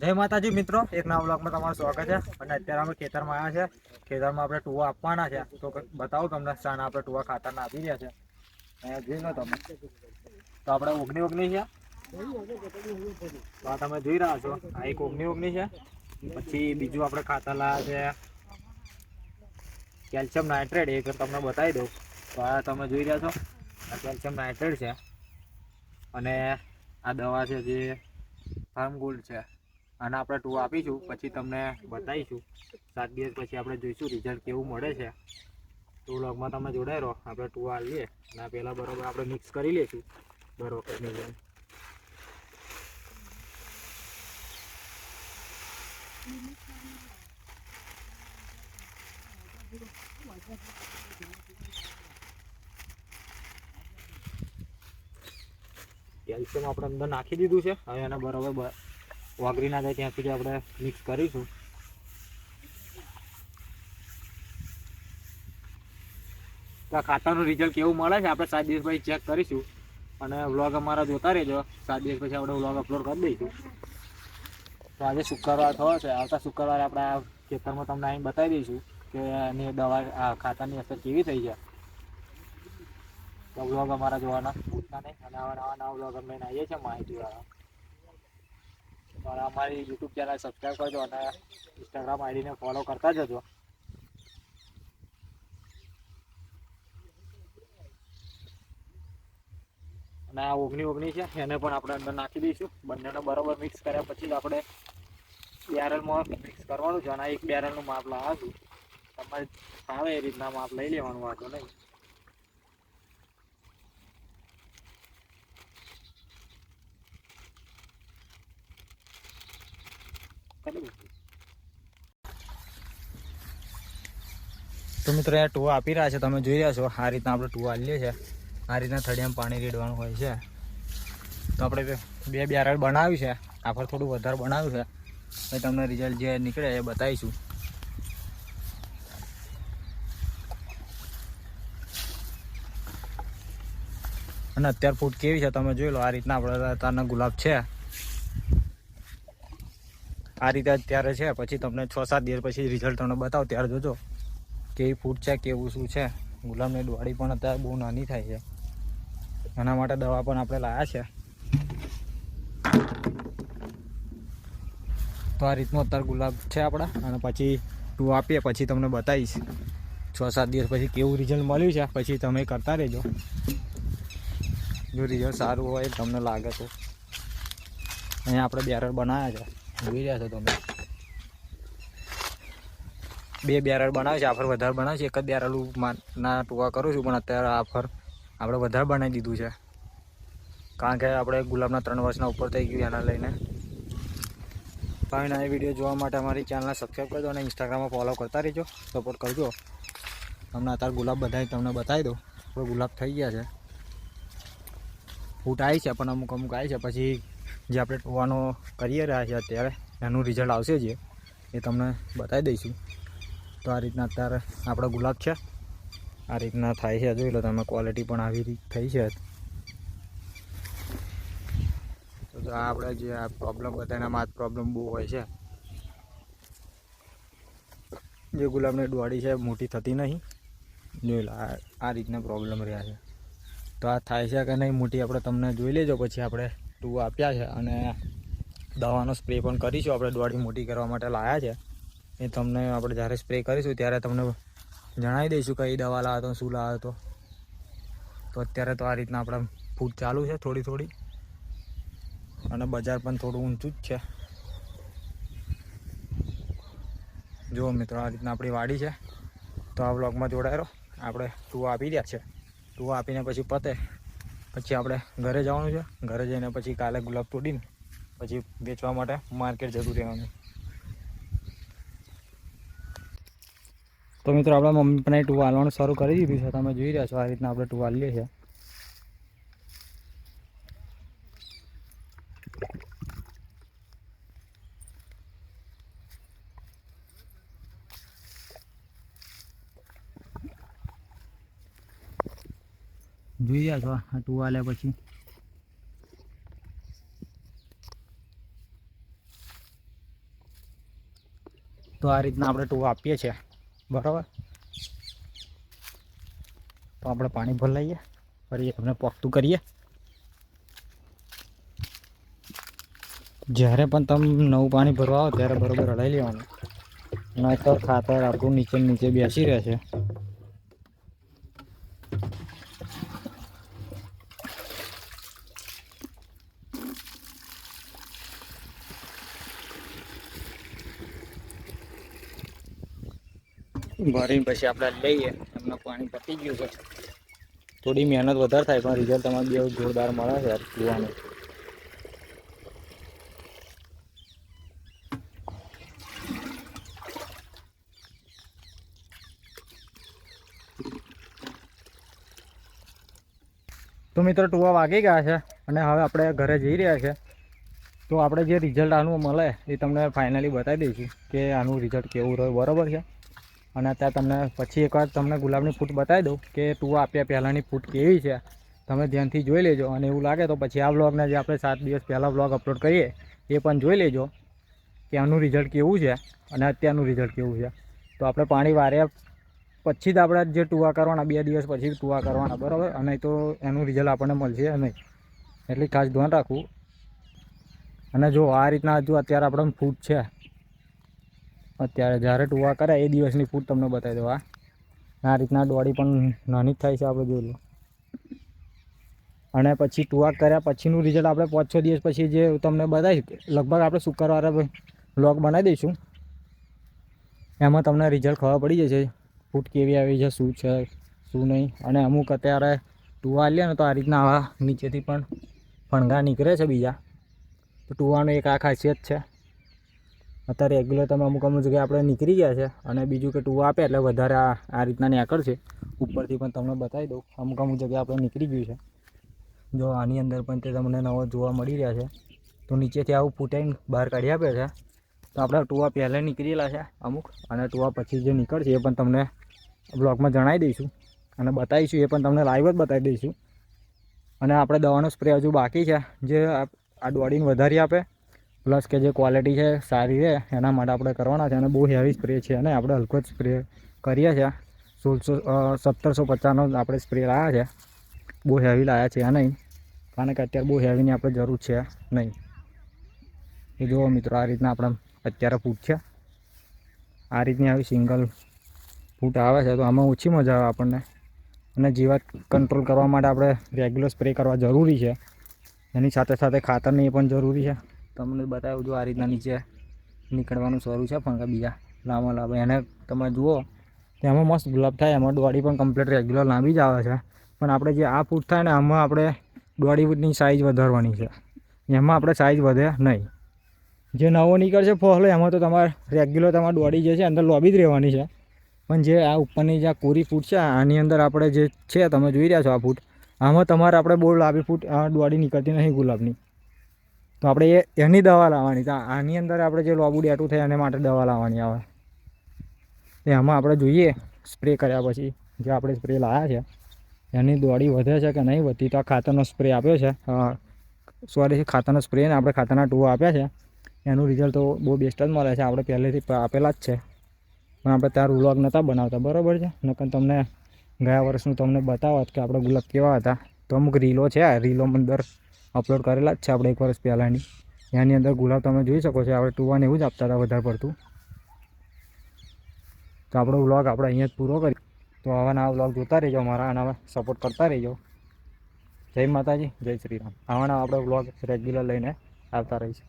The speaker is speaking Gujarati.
જય માતાજી મિત્રો, એક નવા બ્લોગમાં તમારું સ્વાગત છે. અને અત્યારે અમે ખેતરમાં આવ્યા છે. ખેતરમાં આપણે ટુવા આપવાના છે. તો બતાવો તમને શાના આપણે ટુવા ખાતરના આપી રહ્યા છે. જોઈ લો તમે. તો આપણે ઓગણી છે. તો આ તમે જોઈ રહ્યા છો, આ એક ઓગણી છે. પછી બીજું આપણે ખાતર લાવ્યા છે કેલ્શિયમ નાઇટ્રેટ. એ તમને બતાવી દઉં. તો આ તમે જોઈ રહ્યા છો, આ કેલ્શિયમ નાઇટ્રેટ છે. અને આ દવા છે જે ફાર્મ ગોલ્ડ છે. અને આપણે ટુવા આપીશું, પછી તમને બતાવીશું. 7 દિવસ પછી આપણે જોઈશું રિઝલ્ટ કેવું મળે છે. તો વ્લોગમાં તમે જોડાઈ રહો. આપણે ટુવા આવીએ અને પહેલાં બરોબર આપણે મિક્સ કરી લઈશું દર વખતની જેમ. કેલ્શિયમ આપણે અંદર નાખી દીધું છે. હવે એને બરોબર વાગરી ના જાય ત્યાં સુધી આપણે મિક્સ કરીશું. તો ખાતરનું રિઝલ્ટ કેવું મળે છે આપણે 7 દિવસ પછી ચેક કરીશું. અને વ્લોગ અમારા જોતા રહેજો. 7 દિવસ પછી આપણે વ્લોગ અપલોડ કરી દઈશું. તો આજે શુક્રવાર થયો છે. આવતા શુક્રવારે આપણે આ ખેતરમાં તમને અહીં બતાવી દઈશું કે એની દવા ખાતરની અસર કેવી થઈ છે. તો વ્લોગ અમારા જોવાના ભૂલતા નહીં. અને નવા વ્લોગ અમે લઈને આવીએ છીએ માહિતીવાળા. અમારી યુટ્યુબ ચેનલ સબસ્ક્રાઈબ કરજો અને ઇન્સ્ટાગ્રામ આઈડીને ફોલો કરતા જજો. અને આ ઓગણી છે, એને પણ આપણે અંદર નાખી દઈશું. બંનેને બરાબર મિક્સ કર્યા પછી આપણે બેરલમાં મિક્સ કરવાનું છે. અને એક બેરલનું માપ લાવવાનું. તમારે ફાવે એ રીતના માપ લઈ લેવાનું, વાંધો નહીં. તો મિત્રો અહીંયા ટુવા આપી રહ્યા છે, તમે જોઈ રહ્યા છો. આ રીતના આપણે ટુવા આલીએ છે. આ રીતના થળિયામાં પાણી રેડવાનું હોય છે. તો આપણે બે બેરલ બનાવ્યું છે. આફર થોડું વધારે બનાવ્યું છે. પછી તમને રિઝલ્ટ જે નીકળે એ બતાવીશું. અને અત્યારે ફૂટ કેવી છે તમે જોઈ લો. આ રીતના આપણે અત્યારના ગુલાબ છે, આ રીતે અત્યારે છે. પછી તમને 6-7 દિવસ પછી રિઝલ્ટ તમને બતાવો, ત્યારે જોજો કેવી ફૂટ છે, કેવું શું છે. ગુલાબની ડોળી પણ અત્યારે બહુ નાની થાય છે. એના માટે દવા પણ આપણે લાવ્યા છે. તો આ રીતનું અત્યારે ગુલાબ છે આપણા. અને પછી ટુવા આપીએ પછી તમને બતાવીશ 6-7 દિવસ પછી કેવું રિઝલ્ટ મળ્યું છે. પછી તમે કરતા રહેજો. જો રિઝલ્ટ સારું હોય તમને લાગે તો. અહીંયા આપણે બેરલ બનાવ્યા છે, જોઈ રહ્યા છો તમે. 2 બેરલ બનાવે છે. આફર વધારે બનાવે છે. એક જ બેરલ ના ટુવા કરું છું, પણ અત્યારે આફર આપણે વધારે બનાવી દીધું છે. કારણ કે આપણે ગુલાબના 3 વર્ષના ઉપર થઈ ગયું એના લઈને. નવી વિડીયો જોવા માટે અમારી ચેનલને સબસ્ક્રાઈબ કરજો અને ઇન્સ્ટાગ્રામમાં ફોલો કરતા રહેજો, સપોર્ટ કરજો. તમને અત્યારે ગુલાબ બધા તમને બતાવી દઉં. આપણે ગુલાબ થઈ ગયા છે. ફૂટ આવી છે, પણ અમુક આવી છે. પછી જે આપણે ટુવાનો કરી રહ્યા છે અત્યારે, એનું રિઝલ્ટ આવશે જે એ તમને બતાવી દઈશું. તો આ રીતના અત્યારે આપણા ગુલાબ છે. આ રીતના થાય છે, જોઈ લો તમે. ક્વોલિટી પણ આવી થઈ છે. તો આપણે જે આ પ્રોબ્લેમ બધાનામાં પ્રોબ્લેમ બહુ હોય છે. જે ગુલાબની ડોળી છે મોટી થતી નહીં, જોઈ લો આ રીતના પ્રોબ્લેમ રહ્યા છે. તો આ થાય છે કે નહીં મોટી આપણે તમને જોઈ લેજો. પછી આપણે ટુવા આપ્યા છે અને દવાનો સ્પ્રે પણ કરીશું. આપણે ડોળી મોટી કરવા માટે લાવ્યા છે. એ તમને આપણે જ્યારે સ્પ્રે કરીશું ત્યારે તમને જણાવી દઈશું કઈ દવા લાવ્યો તો, શું લાવ્યો તો. તો અત્યારે તો આ રીતના આપણે ફૂટ ચાલુ છે થોડી. અને બજાર પણ થોડું ઊંચું જ છે. જુઓ મિત્રો, આ રીતના આપણી વાડી છે. તો આ બ્લોગમાં જોડાઈ રહો. આપણે ટુવા આપી રહ્યા છે. ટુવા આપીને પછી પતે પછી આપણે ઘરે જવાનું છે. ઘરે જઈને પછી કાલે ગુલાબ તોડીને પછી વેચવા માટે માર્કેટ જતું રહેવાનું. તો મિત્રો, આપણા મમ્મી પણ ટુવા હાલવાનું શરૂ કરી દીધું છે. તમે જોઈ રહ્યા છો. આ રીતના આપણે ટુવા હાલીએ છીએ. જોઈ રહ્યા છો આ ટુવા લે પછી તો આ રીતના આપણે ટૂવા આપીએ છીએ, બરાબર. તો આપણે પાણી ભરી લઈએ, ફરી આપણે પોખતું કરીએ. જ્યારે પણ તમે નવું પાણી ભરવા આવો ત્યારે બરાબર હલાવી લેવાનું, નહીં તો ખાતર આપણું નીચે નીચે બેસી રહે છે. ભરીને પછી આપણે લઈએ, એમનું પાણી પતી ગયું છે. થોડી મહેનત વધારે થાય પણ રિઝલ્ટ તમારે બહુ જોરદાર મળે છે જોવાનું. તો મિત્રો ટૂવા વાગી ગયા છે અને હવે આપણે ઘરે જઈ રહ્યા છે. તો આપણે જે રિઝલ્ટ આનું મળે એ તમને ફાઇનલી બતાવી દઈશું કે આનું રિઝલ્ટ કેવું રહ્યું, બરાબર છે. અને અત્યારે તમને પછી એકવાર તમને ગુલાબની ફૂટ બતાવી દઉં કે ટૂવા આપ્યા પહેલાંની ફૂટ કેવી છે. તમે ધ્યાનથી જોઈ લેજો અને એવું લાગે તો પછી આ વ્લોગને જે આપણે 7 દિવસ પહેલાં વ્લોગ અપલોડ કરીએ એ પણ જોઈ લેજો કે આનું રિઝલ્ટ કેવું છે અને અત્યારનું રિઝલ્ટ કેવું છે. તો આપણે પાણી વાર્યા પછી જ આપણે જે ટૂવા કરવાના 2 દિવસ પછી ટૂવા કરવાના, બરાબર. અને તો એનું રિઝલ્ટ આપણને મળશે નહીં, એટલે ખાસ ધ્યાન રાખવું. અને જો આ રીતના હજુ અત્યારે આપણે ફૂટ છે, અત્યારે જ્યારે ટૂવા કરે એ દિવસની ફૂટ તમને બતાવી દો. આ રીતના દોડી પણ નાની જ થાય છે, આપણે જોઈ લો. અને પછી ટૂવા કર્યા પછીનું રિઝલ્ટ આપણે 5-6 દિવસ પછી જે તમને બતાવીશ, લગભગ આપણે શુક્રવારે વ્લોગ બનાવી દઈશું. એમાં તમને રિઝલ્ટ ખબર પડી જશે ફૂટ કેવી આવી છે, શું છે શું નહીં. અને અમુક અત્યારે ટૂવા લે ને તો આ રીતના આવા નીચેથી પણ ફણગા નીકળે છે બીજા. તો ટૂવાનો એક આ ખાસિયત છે. અત્યારે રેગ્યુલર તમે અમુક જગ્યાએ આપણે નીકળી ગયા છે અને બીજું કે ટૂવા આપે એટલે વધારે આ રીતના નીકળશે. ઉપરથી પણ તમને બતાવી દઉં, અમુક જગ્યાએ આપણે નીકળી ગયું છે. જો આની અંદર પણ તે તમને નવો જોવા મળી રહ્યા છે. તો નીચેથી આવું ફૂટાઈને બહાર કાઢી આપે છે. તો આપણે ટૂવા પહેલાં નીકળેલા છે અમુક, અને ટૂવા પછી જે નીકળશે એ પણ તમને બ્લોગમાં જણાવી દઈશું અને બતાવીશું. એ પણ તમને લાઈવ જ બતાવી દઈશું. અને આપણે દવાનો સ્પ્રે હજુ બાકી છે, જે આ દોડીને વધારી આપે, પ્લસ કે જે ક્વોલિટી છે સારી રહે એના માટે આપણે કરવાના છે. અને બહુ હેવી સ્પ્રે છે અને આપણે હલકો જ સ્પ્રે કરીએ છીએ. 1750નો આપણે સ્પ્રે લાવ્યા છે, બહુ હેવી લાવ્યા છે નહીં, કારણ કે અત્યારે બહુ હેવીની આપણે જરૂર છે નહીં. એ જુઓ મિત્રો, આ રીતના આપણે અત્યારે ફૂટ છે, આ રીતની આવી સિંગલ ફૂટ આવે છે. તો આમાં ઓછી મજા આવે આપણને. અને જીવાત કંટ્રોલ કરવા માટે આપણે રેગ્યુલર સ્પ્રે કરવા જરૂરી છે. એની સાથે સાથે ખાતરની પણ જરૂરી છે. તમને બતાવ્યું જો આ રીતના નીચે નીકળવાનું શરૂ છે ફંગા બીજા લાંબા. એને તમે જુઓ તો એમાં મસ્ત ગુલાબ થાય, એમાં દોડી પણ કમ્પ્લીટ રેગ્યુલર લાંબી જ આવે છે. પણ આપણે જે આ ફૂટ થાય ને આમાં આપણે દોડીની સાઇઝ વધારવાની છે, એમાં આપણે સાઇઝ વધે નહીં. જે નવો નીકળશે ફોહલો એમાં તો તમારે રેગ્યુલર તમારે દોડી જે છે અંદર લોબી જ રહેવાની છે. પણ જે આ ઉપરની જે કોરી ફૂટ છે આની અંદર આપણે જે છે તમે જોઈ રહ્યા છો આ ફૂટ, આમાં તમારે આપણે બહુ લાંબી ફૂટ દોડી નીકળતી નહીં ગુલાબની. તો આપણે એની દવા લાવવાની. તો આની અંદર આપણે જે લોબું ડેટું થાય એના માટે દવા લાવવાની આવે. એમાં આપણે જોઈએ સ્પ્રે કર્યા પછી જે આપણે સ્પ્રે લાવ્યા છે એની દોડી વધે છે કે નહીં વધતી. તો આ ખાતરનો સ્પ્રે આપ્યો છે, સોરી ખાતરનો સ્પ્રે ને આપણે ખાતરના ટૂવા આપ્યા છે. એનું રિઝલ્ટ તો બહુ બેસ્ટ જ મળે છે. આપણે પહેલેથી આપેલા જ છે, પણ આપણે ત્યાં વ્લોગ નહોતા બનાવતા, બરાબર છે. નકર તમને ગયા વર્ષનું તમને બતાવત કે આપણે ગુલાબ કેવા હતા. તો અમુક રીલો છે, રીલો અંદર અપલોડ કરેલા જ છે આપણે 1 વર્ષ પહેલાંની. એની અંદર ગુલાબ તમે જોઈ શકો છો. આપણે ટૂવાને એવું જ આપતા હતા વધારે પડતું. તો આપણો વ્લોગ આપણે અહીંયા જ પૂરો કરીએ. તો આવા નવા વ્લોગ જોતા રહીજો મારા, અને સપોર્ટ કરતા રહીજો. જય માતાજી, જય શ્રી રામ. આવા આપણે વ્લોગ રેગ્યુલર લઈને આવતા રહીશું.